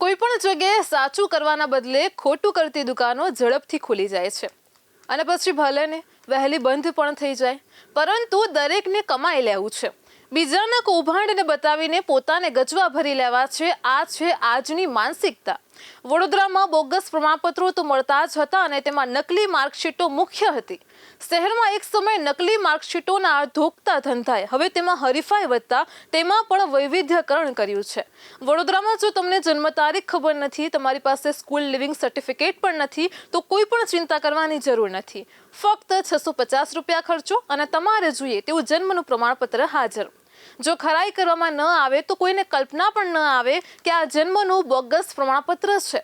કોઈ પણ જગ્યાએ સાચું કરવાના બદલે ખોટું કરતી દુકાનો ઝડપથી ખુલી જાય છે અને પછી ભલે ને વહેલી બંધ પણ થઈ જાય, પરંતુ દરેકને કમાઈ લેવું છે, બીજાના કૌભાંડને બતાવીને પોતાને ગજવા ભરી લેવા છે. આ છે આજની માનસિકતા. વડોદરામાં બોગસ પ્રમાણપત્રો તો મળતા જ હતા અને તેમાં નકલી માર્કશીટો મુખ્ય હતી. શહેરમાં એક સમય નકલી માર્કશીટોના ધોકતા ધંધાએ હવે તેમાં હરીફાઈ વધતા તેમાં પણ વૈવિધ્યકરણ કર્યું છે. વડોદરામાં જો તમને જન્મ તારીખ ખબર નથી, તમારી પાસે સ્કૂલ લિવિંગ સર્ટિફિકેટ પણ નથી, તો કોઈ પણ ચિંતા કરવાની જરૂર નથી. ફક્ત 650 રૂપિયા ખર્ચો અને તમારે જોઈએ તેવું જન્મનું પ્રમાણપત્ર હાજર. જો ખરાઈ કરવામાં ન આવે તો કોઈને કલ્પના પણ ન આવે કે આ જન્મનું બોગસ પ્રમાણપત્ર છે.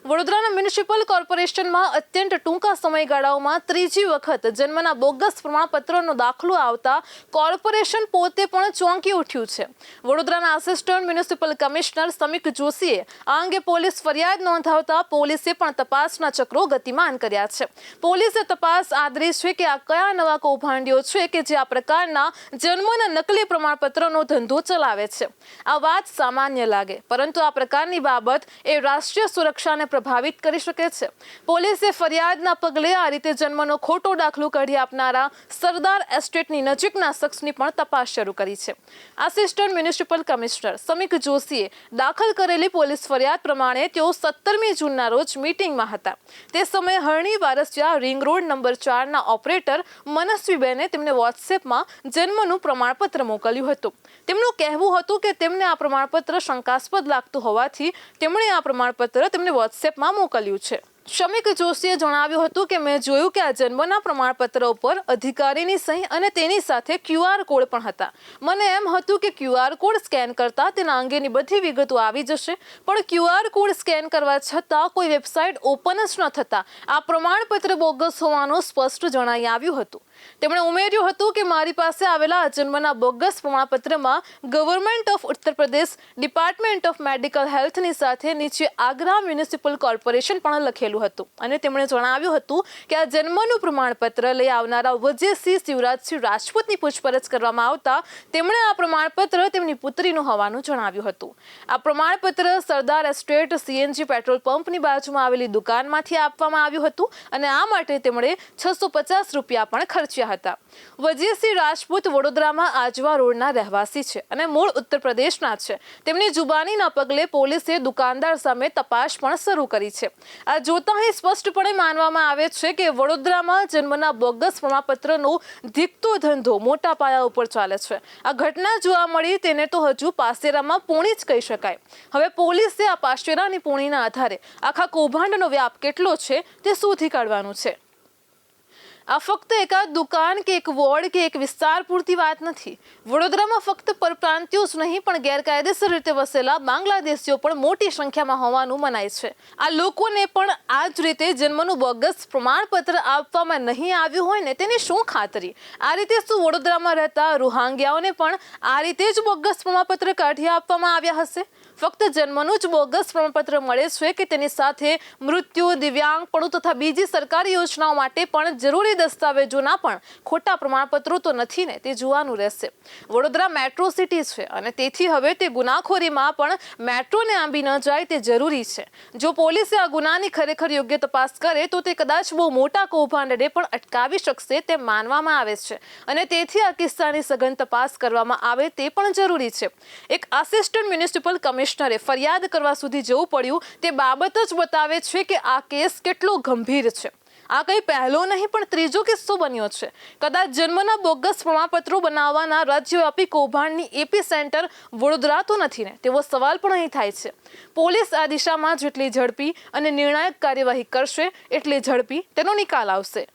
વડોદરાના મ્યુનિસિપલ કોર્પોરેશનમાં અત્યંત ટૂંકા સમયગાળાઓમાં ત્રીજી વખત જન્મના બોગસ પ્રમાણપત્રનો દાખલો આવતા કોર્પોરેશન પોતે પણ ચોંકી ઉઠ્યું છે. વડોદરાના આસિસ્ટન્ટ મ્યુનિસિપલ કમિશનર સમીક જોશીએ આ અંગે પોલીસ ફરિયાદ નોંધાવતા પોલીસે પણ તપાસના ચક્રો ગતિમાન કર્યા છે. પોલીસે તપાસ આદરી છે કે આ કયા નવા કૌભાંડીઓ છે કે જે આ પ્રકારના જન્મના નકલી પ્રમાણપત્રનો ધંધો ચલાવે છે. આ વાત સામાન્ય લાગે, પરંતુ આ પ્રકારની બાબત એ રાષ્ટ્રીય સુરક્ષા પ્રભાવિત કરી શકે છે. પોલીસે ફરિયાદના પગલે આ રીતે જન્મનો ખોટો દાખલો કાઢી આપનારા સરદાર એસ્ટેટની નજીકના શખ્સની પણ તપાસ શરૂ કરી છે. આસિસ્ટન્ટ મ્યુનિસિપલ કમિશનર સમીક જોશીએ દાખલ કરેલી પોલીસ ફરિયાદ પ્રમાણે તેઓ 17મી જૂનના રોજ મીટિંગમાં હતા. તે સમયે Harni Varasiya ring road number 4ના ઓપરેટર મનસ્વીબેને તેમને વોટ્સએપમાં જન્મનું પ્રમાણપત્ર મોકલ્યું હતું. તેમનું કહેવું હતું કે તેમને આ પ્રમાણપત્ર શંકાસ્પદ લાગતું હોવાથી તેમણે આ પ્રમાણપત્ર તેમને વોટ્સએપમાં મોકલ્યું છે. સમીક જોશીએ જણાવ્યું હતું કે મેં જોયું કે આ જન્મના પ્રમાણપત્ર ઉપર અધિકારીની સહી અને તેની સાથે QR કોડ પણ હતા. મને એમ હતું કે QR કોડ સ્કેન કરતા તેના અંગેની બધી વિગતો આવી જશે, પણ QR કોડ સ્કેન કરવા છતાં કોઈ વેબસાઇટ ઓપન જ ન થતા આ પ્રમાણપત્ર બોગસ હોવાનું સ્પષ્ટ જણાઈ આવ્યું હતું. તેમણે ઉમેર્યું હતું કે મારી પાસે આવેલા જન્મના bogus પ્રમાણપત્રમાં government of Uttar Pradesh department of medical હેલ્થની સાથે નીચે આગ્રા મ્યુનિસિપલ કોર્પોરેશન પણ લખેલું હતું અને તેમણે જણાવ્યું હતું કે આ જન્મનું પ્રમાણપત્ર લઈ આવનારા વજયસિંહ શિવરાજસિંહ રાજપૂતની પૂછપરછ કરવામાં આવતા તેમણે આ પ્રમાણપત્ર તેમની પુત્રીનું હોવાનું જણાવ્યું હતું. આ પ્રમાણપત્ર સરદાર એસ્ટેટ CNG પેટ્રોલ પંપની બાજુમાં આવેલી દુકાનમાંથી આપવામાં આવ્યું હતું અને આ માટે તેમણે 650 રૂપિયા પણ ખર્ચ્યા હતા. વજયસિંહ રાજપૂત વડોદરામાં આજવા રોડના રહેવાસી છે અને મૂળ ઉત્તર પ્રદેશના છે. તેમની જુબાનીના પગલે પોલીસે દુકાનદાર સામે તપાસ પણ શરૂ કરી છે. આ જોતા અહીં સ્પષ્ટપણે માનવામાં આવે છે કે વડોદરામાં જન્મના બોગસ પ્રમાણપત્રનો ધીકતો ધંધો મોટા પાયા ઉપર ચાલે છે. આ ઘટના જોવા મળી તેને તો હજુ પાસેરામાં પૂણી જ કહી શકાય. હવે પોલીસે આ પાસેરાની પૂણીના આધારે આખા કૌભાંડનો વ્યાપ કેટલો છે તે શોધી કાઢવાનું છે. આ ફક્ત એકાદ દુકાન કે એક વોર્ડ કે એક વિસ્તાર પૂરતી વાત નથી. વડોદરામાં ફક્ત પરપ્રાંતિયો જ નહીં પણ ગેરકાયદેસર રીતે વસેલા બાંગ્લાદેશીઓ પણ મોટી સંખ્યામાં હોવાનું મનાય છે. આ લોકોને પણ આ જ રીતે જન્મનું બોગસ પ્રમાણપત્ર આપવામાં નહીં આવ્યું હોય ને તેની શું ખાતરી? આ રીતે શું વડોદરામાં રહેતા રોહિંગ્યાઓને પણ આ રીતે જ બોગસ પ્રમાણપત્ર કાઢી આપવામાં આવ્યા હશે? ફક્ત જન્મનું જ બોગસ પ્રમાણપત્ર મળે છે કે તેની સાથે મૃત્યુ, દિવ્યાંગપણું તથા બીજી સરકારી યોજનાઓ માટે પણ જરૂરી દસ્તાવેજોના પણ ખોટા પ્રમાણપત્રો તો નથી ને, તે જોવાનું રહેશે. વડોદરા મેટ્રો સિટી છે અને તેથી હવે તે ગુનાખોરીમાં પણ મેટ્રોને આંબી ન જાય તે જરૂરી છે. જો પોલીસે આ ગુનાની ખરેખર યોગ્ય તપાસ કરે તો તે કદાચ બહુ મોટા કૌભાંડને પણ અટકાવી શકશે તેમ માનવામાં આવે છે અને તેથી આ કિસ્સાની સઘન તપાસ કરવામાં આવે તે પણ જરૂરી છે. એક આસિસ્ટન્ટ મ્યુનિસિપલ કમિશનરે ફરિયાદ કરવા સુધી જવું પડ્યું તે બાબત જ બતાવે છે કે આ કેસ કેટલો ગંભીર છે. આ કંઈ પહેલો નહીં પણ ત્રીજો કિસ્સો બન્યો છે. કદાચ જન્મના બોગસ પ્રમાણપત્રો બનાવવાના રાજ્યવ્યાપી કૌભાંડની એપી સેન્ટર વડોદરા તો નથી ને તેવો સવાલ પણ અહીં થાય છે. પોલીસ આ દિશામાં જેટલી ઝડપી અને નિર્ણાયક કાર્યવાહી કરશે એટલી ઝડપી તેનો નિકાલ આવશે.